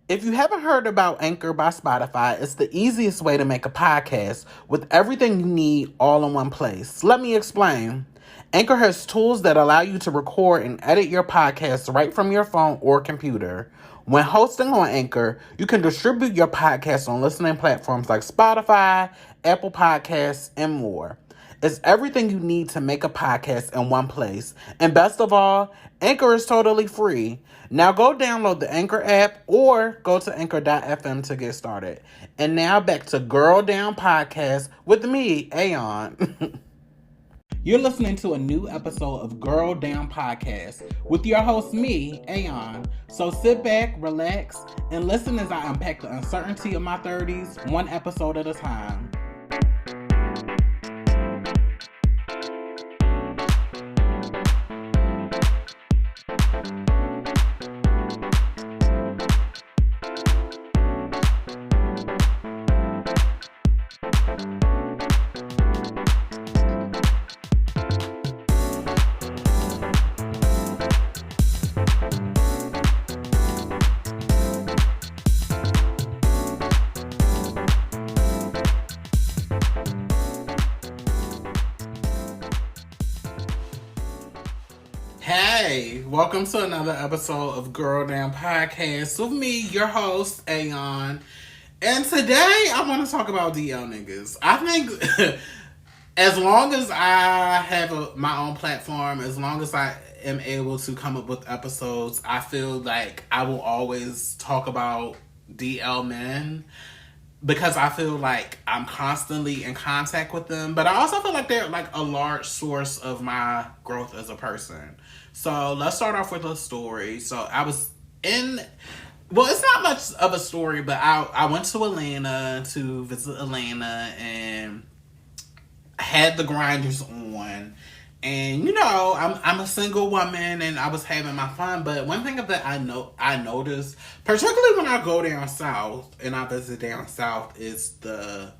If you haven't heard about Anchor by Spotify, it's the easiest way to make a podcast with everything you need all in one place. Let me explain. Anchor has tools that allow you to record and edit your podcast right from your phone or computer. When hosting on Anchor, you can distribute your podcast on listening platforms like Spotify, Apple Podcasts, and more. It's everything you need to make a podcast in one place. And best of all, Anchor is totally free. Now go download the Anchor app or go to anchor.fm to get started. And now back to Girl Down Podcast with me, Aeon. You're listening to a new episode of Girl Down Podcast with your host, me, Aeon. So sit back, relax, and listen as I unpack the uncertainty of my 30s, one episode at a time. Hey, welcome to another episode of Girl Down Podcast with me, your host, Aeon. And today I want to talk about DL niggas. I think as long as I have my own platform, as long as I am able to come up with episodes, I feel like I will always talk about DL men because I feel like I'm constantly in contact with them, but I also feel like they're like a large source of my growth as a person. So let's start off with a story. So I was well, it's not much of a story, but I went to Atlanta to visit Atlanta and had the grinders on. And you know, I'm a single woman and I was having my fun. But one thing that I noticed, particularly when I go down south and I visit down south, is I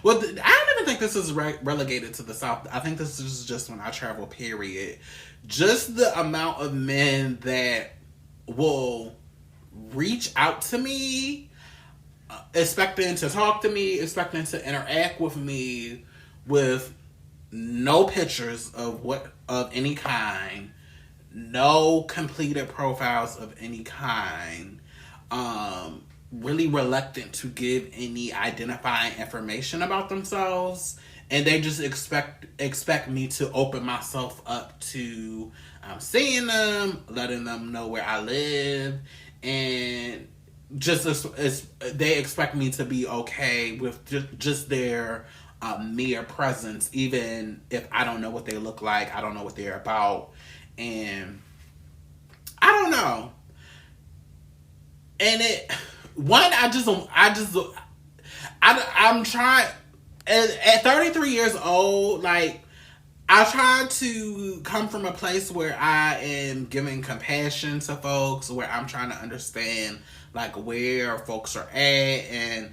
don't even think this is relegated to the south. I think this is just when I travel. Period. Just the amount of men that will reach out to me, expecting to talk to me, expecting to interact with me, with no pictures of any kind, no completed profiles of any kind, really reluctant to give any identifying information about themselves, and they just expect me to open myself up to seeing them, letting them know where I live, and just as they expect me to be okay with just their mere presence, even if I don't know what they look like, I don't know what they're about, and I don't know. And I'm trying at 33 years old, like I try to come from a place where I am giving compassion to folks, where I'm trying to understand like where folks are at, and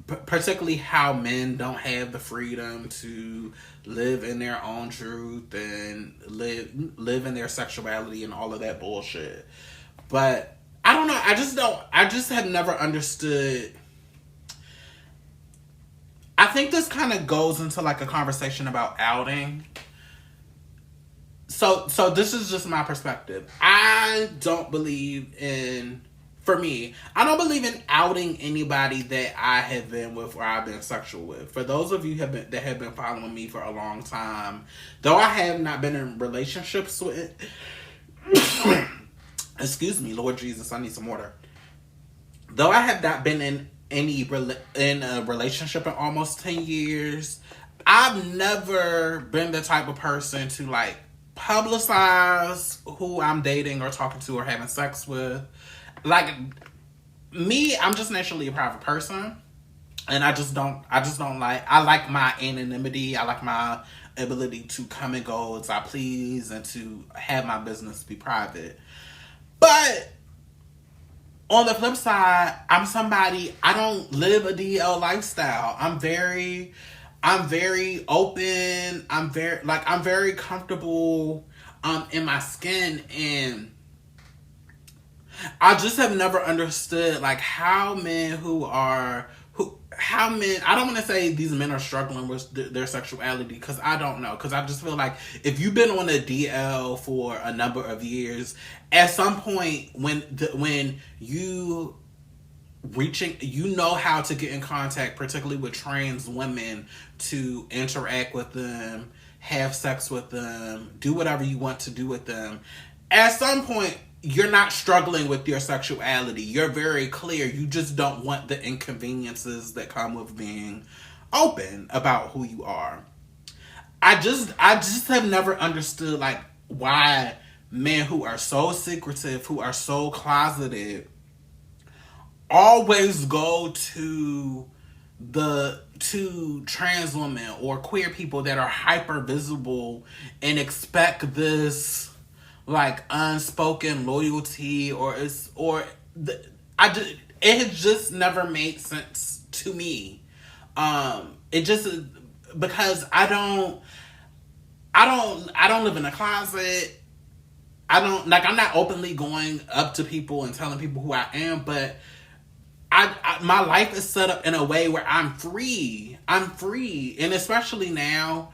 particularly how men don't have the freedom to live in their own truth and live in their sexuality and all of that bullshit. But I don't know. I just have never understood. I think this kind of goes into like a conversation about outing. So this is just my perspective. I don't believe in outing anybody that I have been with or I've been sexual with. For those of you that have been following me for a long time, though I have not been in relationships with excuse me, Lord Jesus, I need some water. Though I have not been in a relationship in almost 10 years, I've never been the type of person to like publicize who I'm dating or talking to or having sex with. Like me, I'm just naturally a private person, and I like my anonymity. I like my ability to come and go as I please and to have my business be private. But on the flip side, I don't live a DL lifestyle. I'm very open. I'm very comfortable in my skin, and I just have never understood like how men how men, I don't want to say these men are struggling with their sexuality, because I don't know, because I just feel like if you've been on a DL for a number of years, at some point when you reaching, you know how to get in contact, particularly with trans women, to interact with them, have sex with them, do whatever you want to do with them. At some point, you're not struggling with your sexuality. You're very clear. You just don't want the inconveniences that come with being open about who you are. I just have never understood like why men who are so secretive, who are so closeted, always go to trans women or queer people that are hyper visible and expect this like unspoken loyalty, it has just never made sense to me. It just, because I don't live in a closet. I don't, like, I'm not openly going up to people and telling people who I am, but my life is set up in a way where I'm free. I'm free. And especially now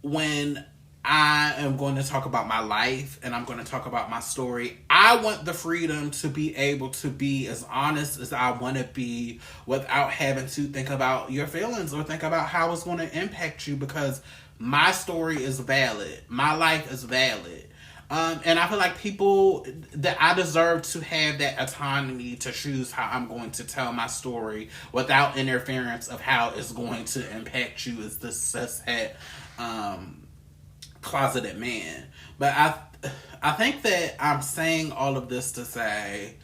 when I am going to talk about my life and I'm going to talk about my story, I want the freedom to be able to be as honest as I want to be without having to think about your feelings or think about how it's going to impact you, because my story is valid. My life is valid. And I feel like people, that I deserve to have that autonomy to choose how I'm going to tell my story without interference of how it's going to impact you as this cishet closeted man. But I think that I'm saying all of this to say,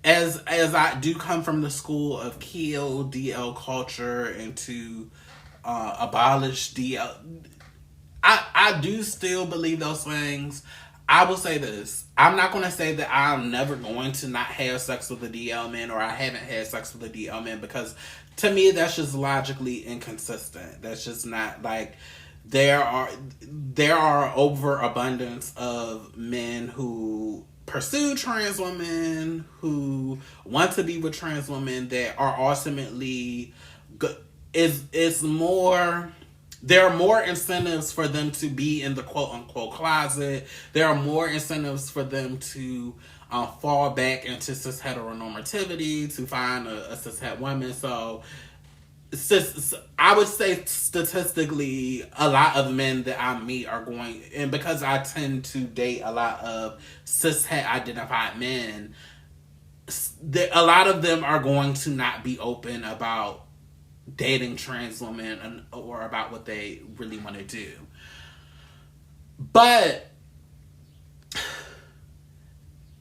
as I do come from the school of kill DL culture and to abolish DL, I do still believe those things. I will say this. I'm not going to say that I'm never going to not have sex with a DL man, or I haven't had sex with a DL man, because to me that's just logically inconsistent. That's just not, like, there are overabundance of men who pursue trans women, who want to be with trans women, that are ultimately is more. There are more incentives for them to be in the quote unquote closet. There are more incentives for them to fall back into cis heteronormativity, to find a cis het woman. So I would say statistically, a lot of men that I meet are going, and because I tend to date a lot of cis het identified men, a lot of them are going to not be open about dating trans women or about what they really want to do. But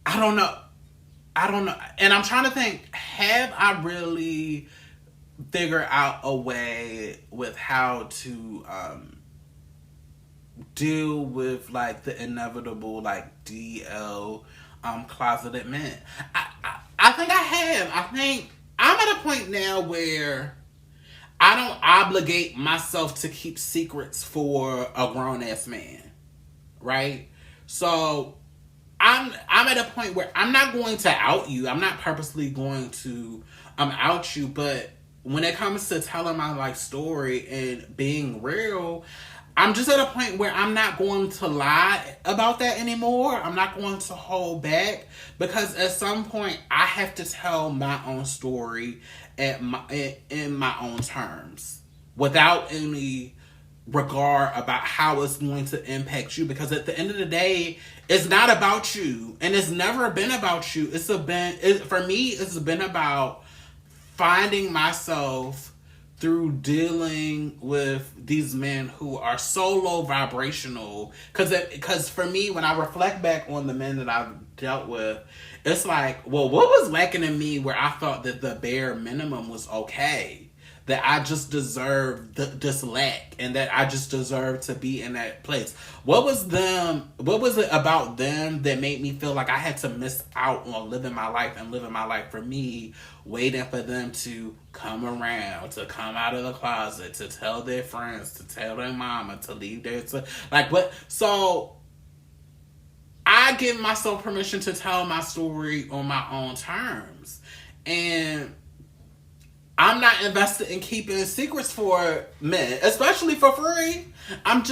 I don't know. And I'm trying to think, have I really figured out a way with how to deal with like the inevitable like DL closeted men? I think I have. I think I'm at a point now where I don't obligate myself to keep secrets for a grown ass man, right? So I'm at a point where I'm not going to out you. I'm not purposely going to out you, but when it comes to telling my life story and being real, I'm just at a point where I'm not going to lie about that anymore. I'm not going to hold back, because at some point I have to tell my own story in my own terms, without any regard about how it's going to impact you. Because at the end of the day, it's not about you, and it's never been about you. For me, it's been about finding myself through dealing with these men who are so low vibrational. Because for me, when I reflect back on the men that I've dealt with, it's like, well, what was lacking in me where I thought that the bare minimum was okay? that I just deserve this lack, and that I just deserve to be in that place. What was it about them that made me feel like I had to miss out on living my life and living my life for me, waiting for them to come around, to come out of the closet, to tell their friends, to tell their mama, to leave their... Like, what? So... I give myself permission to tell my story on my own terms. And I'm not invested in keeping secrets for men, especially for free. And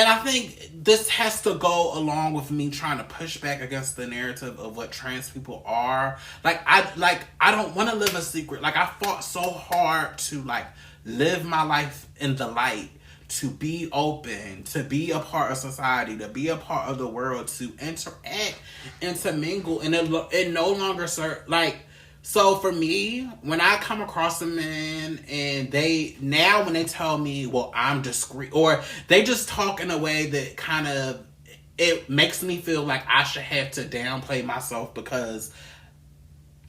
I think this has to go along with me trying to push back against the narrative of what trans people are. I don't want to live a secret. Like, I fought so hard to, like, live my life in the light, to be open, to be a part of society, to be a part of the world, to interact and to mingle, and it no longer serve, like, so for me, when I come across a man and when they tell me, well, I'm discreet, or they just talk in a way that kind of, it makes me feel like I should have to downplay myself because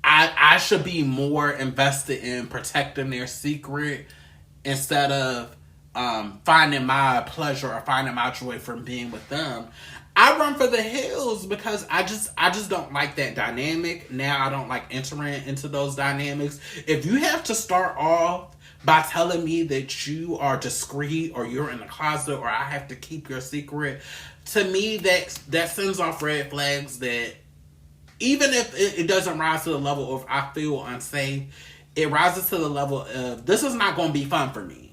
I should be more invested in protecting their secret instead of finding my pleasure or finding my joy from being with them. I run for the hills because I just don't like that dynamic. Now I don't like entering into those dynamics. If you have to start off by telling me that you are discreet or you're in the closet or I have to keep your secret, to me that sends off red flags that even if it doesn't rise to the level of I feel unsafe, it rises to the level of this is not going to be fun for me.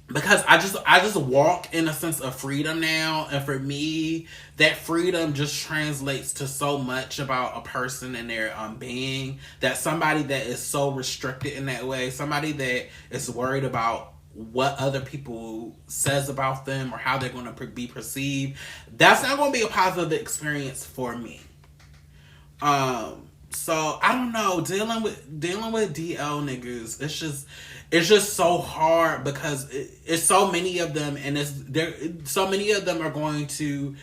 Because I just walk in a sense of freedom now, and for me, that freedom just translates to so much about a person and their being, that somebody that is so restricted in that way, somebody that is worried about what other people says about them or how they're going to be perceived, that's not going to be a positive experience for me. So I don't know, dealing with DL niggas, it's just so hard because it's so many of them, and so many of them are going to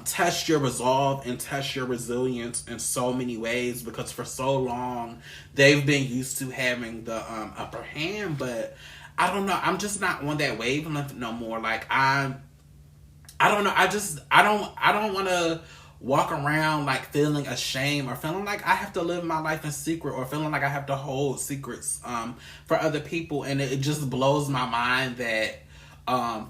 test your resolve and test your resilience in so many ways, because for so long they've been used to having the upper hand. But I don't know, I'm just not on that wavelength no more. Like, I don't know, I don't want to walk around like feeling ashamed or feeling like I have to live my life in secret or feeling like I have to hold secrets for other people. And it just blows my mind that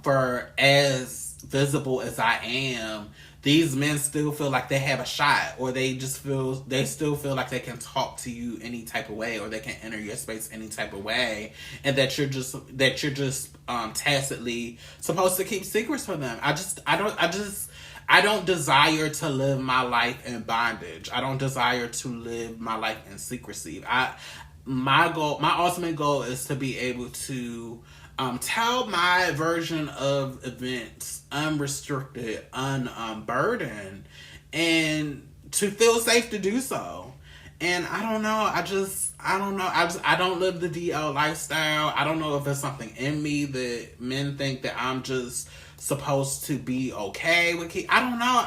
for as visible as I am, these men still feel like they have a shot, or they still feel like they can talk to you any type of way, or they can enter your space any type of way, and that you're just tacitly supposed to keep secrets from them. I don't desire to live my life in bondage. I don't desire to live my life in secrecy. My ultimate goal is to be able to tell my version of events unrestricted, unburdened, and to feel safe to do so. And I don't know. I don't live the DL lifestyle. I don't know if there's something in me that men think that I'm just supposed to be okay with. I don't know.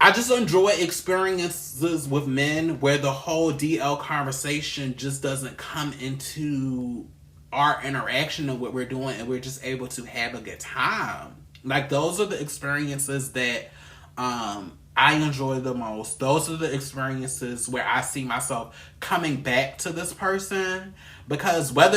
I just enjoy experiences with men where the whole DL conversation just doesn't come into our interaction and what we're doing, and we're just able to have a good time. Like, those are the experiences that I enjoy the most. Those are the experiences where I see myself coming back to this person, because whether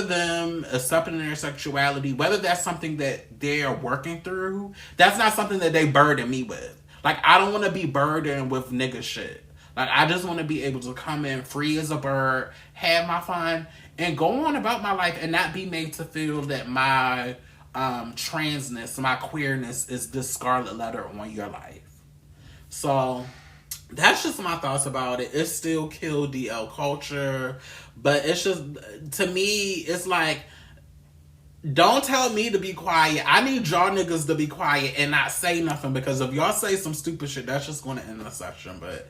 them accepting their sexuality, whether that's something that they are working through, that's not something that they burden me with. Like, I don't want to be burdened with nigga shit. Like, I just want to be able to come in free as a bird, have my fun, and go on about my life, and not be made to feel that my transness, my queerness is this scarlet letter on your life. So that's just my thoughts about it. It's still kill DL culture, but it's just, to me, it's like, don't tell me to be quiet. I need y'all niggas to be quiet and not say nothing, because if y'all say some stupid shit, that's just going to end the session. But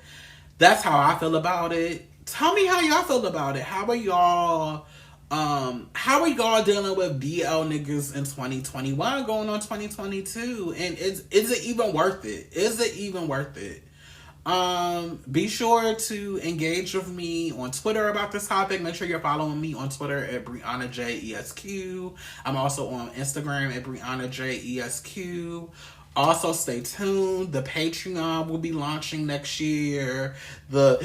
that's how I feel about it. Tell me how y'all feel about it. How are y'all dealing with DL niggas in 2021 going on 2022? And is it even worth it? Is it even worth it? Be sure to engage with me on Twitter about this topic. Make sure you're following me on Twitter at BriannaJESQ. I'm also on Instagram at BriannaJESQ. Also, stay tuned. The Patreon will be launching next year. The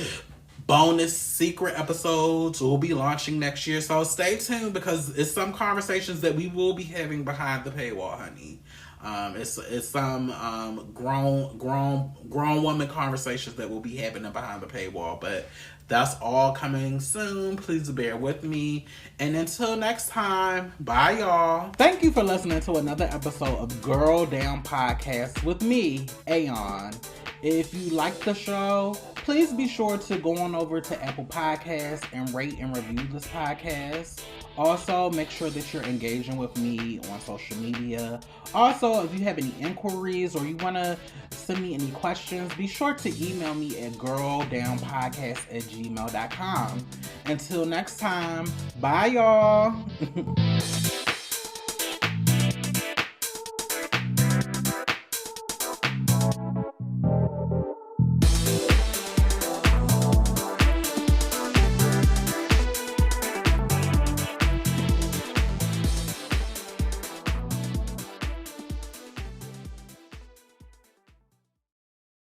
bonus secret episodes will be launching next year. So stay tuned because it's some conversations that we will be having behind the paywall, honey. It's some grown woman conversations that we'll be having behind the paywall, but that's all coming soon. Please bear with me. And until next time, bye y'all. Thank you for listening to another episode of Girl Down Podcast with me, Aeon. If you like the show, please be sure to go on over to Apple Podcasts and rate and review this podcast. Also, make sure that you're engaging with me on social media. Also, if you have any inquiries or you want to send me any questions, be sure to email me at girldownpodcast@gmail.com. Until next time, bye y'all.